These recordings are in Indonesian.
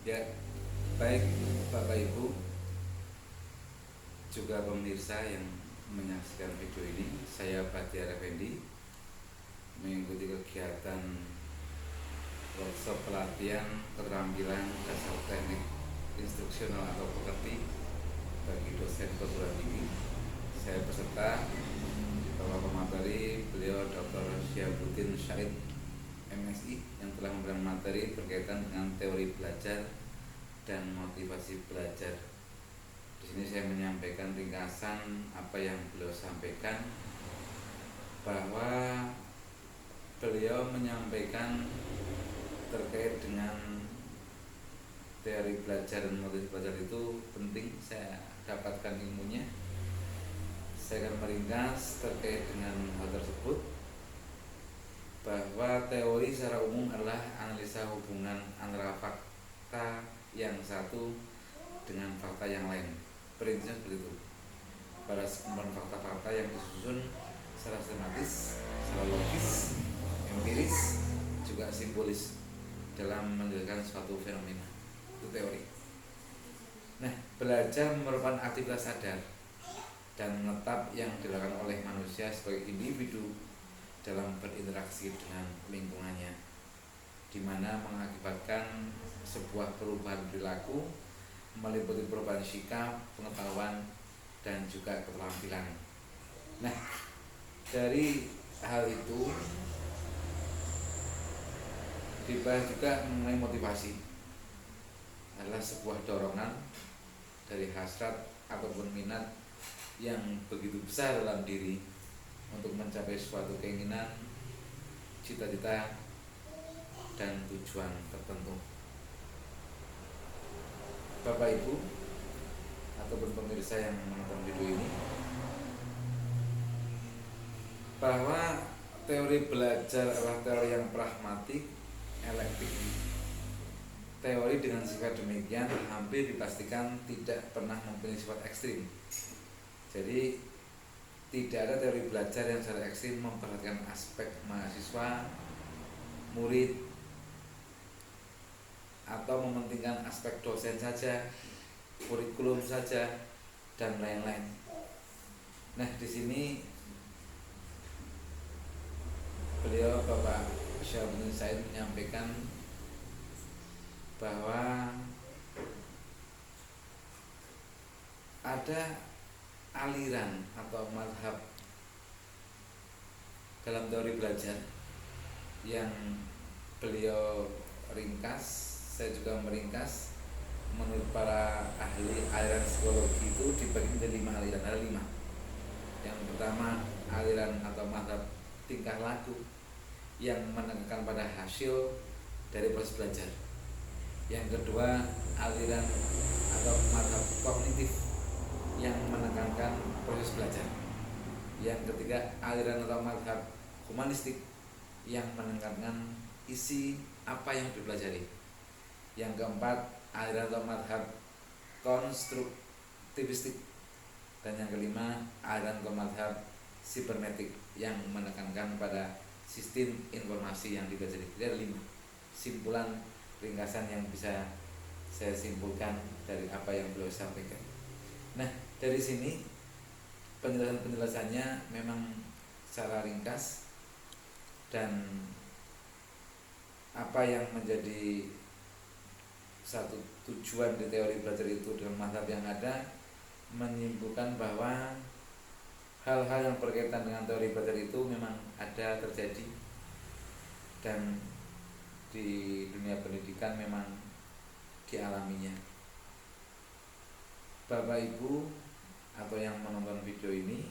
Ya, baik Bapak Ibu, juga pemirsa yang menyaksikan video ini, saya Batiar Effendi mengikuti kegiatan workshop pelatihan keterampilan dasar teknik instruksional atau pekerti bagi dosen perguruan tinggi. Saya peserta Bapak pemateri beliau Dr. Syihabuddin Syahid MSI yang telah memberikan materi berkaitan dengan teori belajar dan motivasi belajar. Di sini saya menyampaikan ringkasan apa yang beliau sampaikan, bahwa beliau menyampaikan terkait dengan teori belajar dan motivasi belajar itu penting saya dapatkan ilmunya. Saya akan meringkas terkait dengan hal tersebut, bahwa teori secara umum adalah analisa hubungan antara fakta yang satu dengan fakta yang lain. Perintinya seperti itu. Pada sekumpulan fakta-fakta yang disusun secara sistematis, secara logis, empiris, juga simbolis dalam menjelaskan suatu fenomena. Itu teori. Nah, belajar merupakan aktivitas sadar dan menetap yang dilakukan oleh manusia sebagai individu dalam berinteraksi dengan lingkungannya, di mana mengakibatkan sebuah perubahan perilaku meliputi perubahan sikap, pengetahuan, dan juga keterampilan. Nah, dari hal itu dibahas juga mengenai motivasi, adalah sebuah dorongan dari hasrat ataupun minat yang begitu besar dalam diri untuk mencapai suatu keinginan, cita-cita, dan tujuan tertentu. Bapak Ibu ataupun pemirsa yang menonton video ini, bahwa teori belajar adalah teori yang pragmatik, elektif. Teori dengan sifat demikian hampir dipastikan tidak pernah mempunyai sifat ekstrim. Jadi tidak ada teori belajar yang secara ekstrim memperhatikan aspek mahasiswa, murid, atau mementingkan aspek dosen saja, kurikulum saja, dan lain-lain. Nah, di sini beliau Bapak Syihabuddin Syahid menyampaikan bahwa ada aliran atau mazhab dalam teori belajar yang beliau ringkas, saya juga meringkas. Menurut para ahli aliran psikologi itu dibagi menjadi 5 aliran, ada 5. Yang pertama, aliran atau mazhab tingkah laku yang menekankan pada hasil dari proses belajar. Yang kedua, aliran atau mazhab kognitif yang menekankan proses belajar. Yang ketiga, aliran atau mazhab humanistik yang menekankan isi apa yang dipelajari. Yang keempat, aliran atau mazhab konstruktivistik. Dan yang kelima, aliran atau mazhab sibernetik yang menekankan pada sistem informasi yang dipelajari. Jadi ada 5 simpulan ringkasan yang bisa saya simpulkan dari apa yang beliau sampaikan. Nah, dari sini penjelasan-penjelasannya memang secara ringkas, dan apa yang menjadi satu tujuan di teori belajar itu dengan mazhab yang ada, menyimpulkan bahwa hal-hal yang berkaitan dengan teori belajar itu memang ada terjadi, dan di dunia pendidikan memang dialaminya. Bapak Ibu atau yang menonton video ini,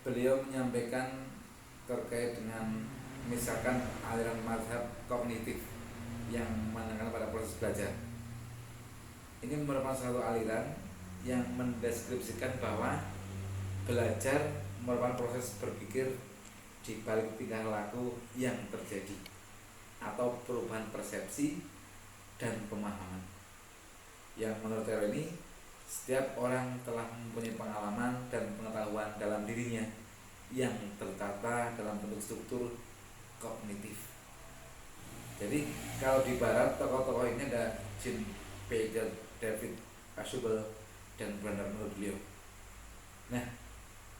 beliau menyampaikan terkait dengan misalkan aliran mazhab kognitif yang menekankan pada proses belajar. Ini merupakan satu aliran yang mendeskripsikan bahwa belajar merupakan proses berpikir di balik tingkah laku yang terjadi, atau perubahan persepsi dan pemahaman. Yang menurut teori ini, setiap orang telah mempunyai pengalaman dan pengetahuan dalam dirinya yang tertata dalam bentuk struktur kognitif. Jadi kalau di barat tokoh-tokoh ini ada Jean Piaget, David Asubel, dan Bernard Noblio. Nah,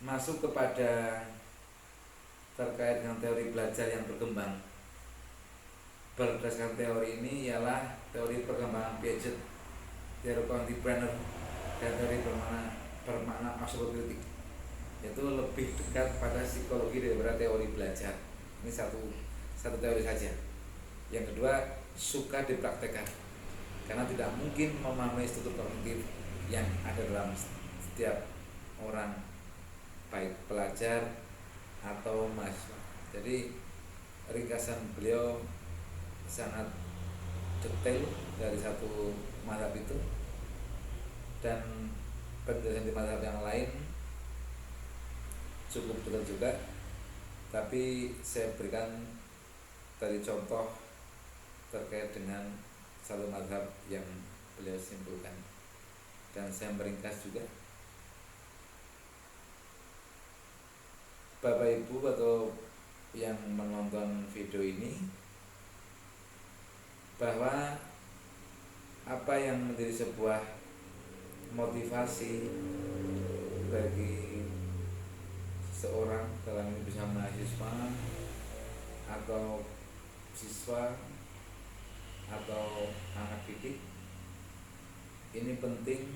masuk kepada terkait dengan teori belajar yang berkembang. Berdasarkan teori ini ialah teori perkembangan Piaget, teori kognitif Brenner, dan teori bermakna absolutik, yaitu lebih dekat pada psikologi daripada teori belajar. Ini satu teori saja. Yang kedua, suka dipraktekkan karena tidak mungkin memahami struktur kognitif yang ada dalam setiap orang, baik pelajar atau mahasiswa. Jadi ringkasan beliau sangat detail dari satu mazhab itu, dan penjelasan di mazhab yang lain cukup detail juga, tapi saya berikan dari contoh terkait dengan satu mazhab yang beliau simpulkan, dan saya meringkas juga. Bapak Ibu atau yang menonton video ini, bahwa apa yang menjadi sebuah motivasi bagi seseorang, dalam ini bisa mahasiswa atau siswa atau anak didik, ini penting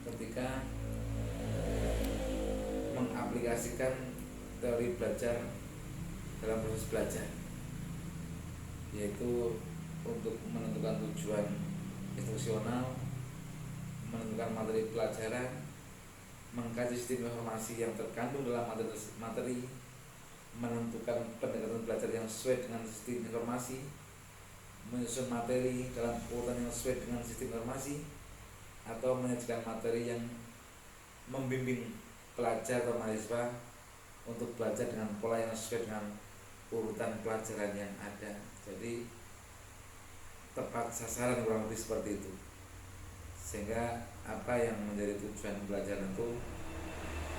ketika mengaplikasikan teori belajar dalam proses belajar, yaitu untuk menentukan tujuan instruksional, menentukan materi pelajaran, mengkaji sistem informasi yang terkandung dalam materi, menentukan pendekatan belajar yang sesuai dengan sistem informasi, menyusun materi dalam urutan yang sesuai dengan sistem informasi, atau menyajikan materi yang membimbing pelajar atau mahasiswa untuk belajar dengan pola yang sesuai dengan urutan pelajaran yang ada. Jadi tepat sasaran, kurang lebih seperti itu, sehingga apa yang menjadi tujuan pembelajaran itu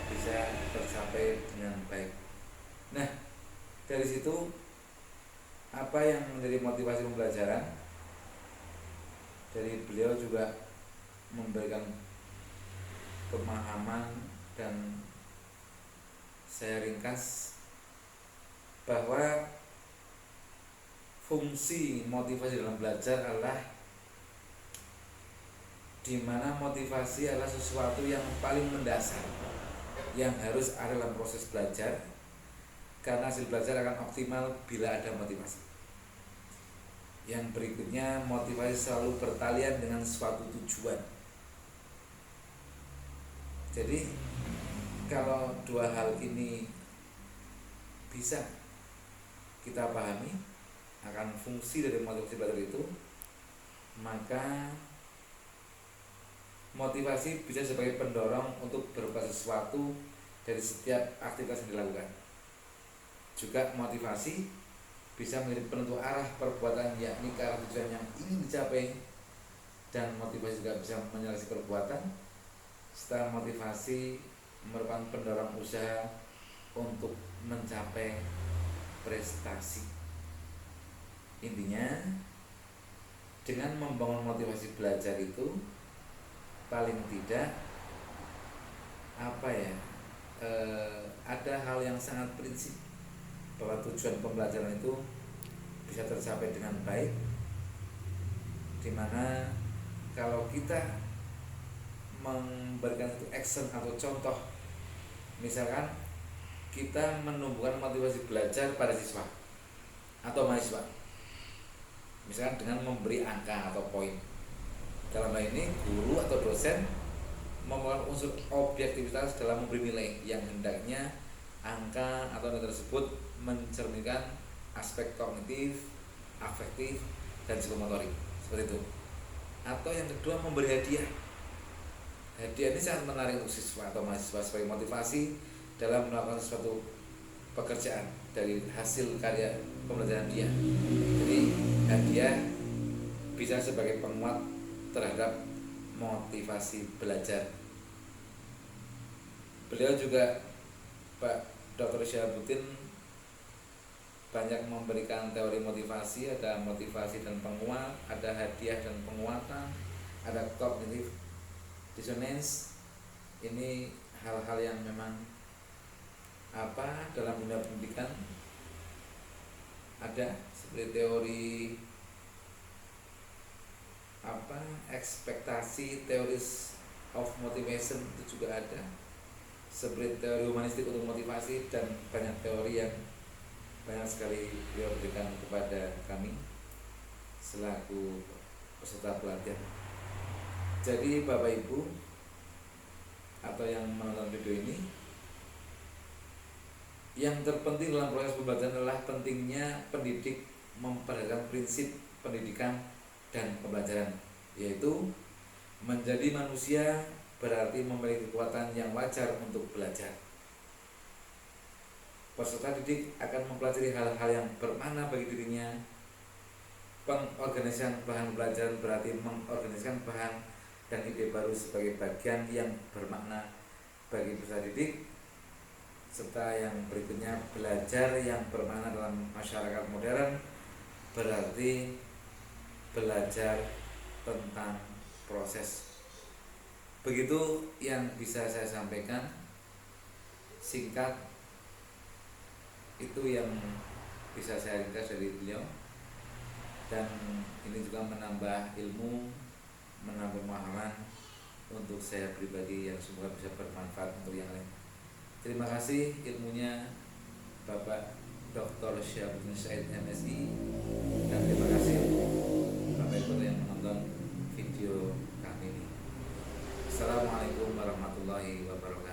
bisa tercapai dengan baik. Nah, dari situ apa yang menjadi motivasi pembelajaran? Dari beliau juga memberikan pemahaman, dan saya ringkas bahwa fungsi motivasi dalam belajar adalah di mana motivasi adalah sesuatu yang paling mendasar yang harus ada dalam proses belajar, karena hasil belajar akan optimal bila ada motivasi. Yang berikutnya, motivasi selalu bertalian dengan suatu tujuan. Jadi kalau dua hal ini bisa kita pahami akan fungsi dari motivasi belajar itu, maka motivasi bisa sebagai pendorong untuk berbuat sesuatu dari setiap aktivitas yang dilakukan. Juga motivasi bisa menjadi penentu arah perbuatan, yakni ke arah tujuan yang ingin dicapai, dan motivasi juga bisa menyelesaikan perbuatan, serta motivasi merupakan pendorong usaha untuk mencapai prestasi. Intinya, dengan membangun motivasi belajar itu paling tidak ada hal yang sangat prinsip, bahwa tujuan pembelajaran itu bisa tercapai dengan baik, dimana kalau kita memberikan satu action atau contoh, misalkan kita menumbuhkan motivasi belajar pada siswa atau mahasiswa, misalkan dengan memberi angka atau poin. Dalam hal ini guru atau dosen memegang unsur objektivitas dalam memberi nilai, yang hendaknya angka atau nilai tersebut mencerminkan aspek kognitif, afektif, dan psikomotorik, seperti itu. Atau yang kedua, memberi hadiah. Hadiah ini sangat menarik untuk siswa atau mahasiswa sebagai motivasi dalam melakukan suatu pekerjaan dari hasil karya pembelajaran dia. Jadi hadiah bisa sebagai penguat terhadap motivasi belajar. Beliau juga, Pak Dr. Syahabuddin, banyak memberikan teori motivasi, ada motivasi dan penguat, ada hadiah dan penguatan, ada cognitive dissonance. Ini hal-hal yang memang dalam dunia pendidikan ada, seperti teori ekspektasi, theories of motivation itu juga ada, seperti teori humanistik untuk motivasi, dan banyak teori yang banyak sekali beliau berikan kepada kami selaku peserta pelatihan. Jadi Bapak Ibu atau yang menonton video ini, yang terpenting dalam proses pembelajaran adalah pentingnya pendidik memperhatikan prinsip pendidikan dan pembelajaran, yaitu menjadi manusia berarti memiliki kekuatan yang wajar untuk belajar. Peserta didik akan mempelajari hal-hal yang bermakna bagi dirinya. Pengorganisasian bahan belajar berarti mengorganisasikan bahan dan ide baru sebagai bagian yang bermakna bagi peserta didik. Serta yang berikutnya, belajar yang bermakna dalam masyarakat modern berarti belajar tentang proses. Begitu yang bisa saya sampaikan singkat, itu yang bisa saya ringkas dari beliau, dan ini juga menambah ilmu, menambah pemahaman untuk saya pribadi yang semoga bisa bermanfaat untuk yang lain. Terima kasih ilmunya Bapak Dr. Syahabuddin Said MSI, dan terima kasih Bapak Ibu yang menonton video kami ini. Assalamualaikum warahmatullahi wabarakatuh.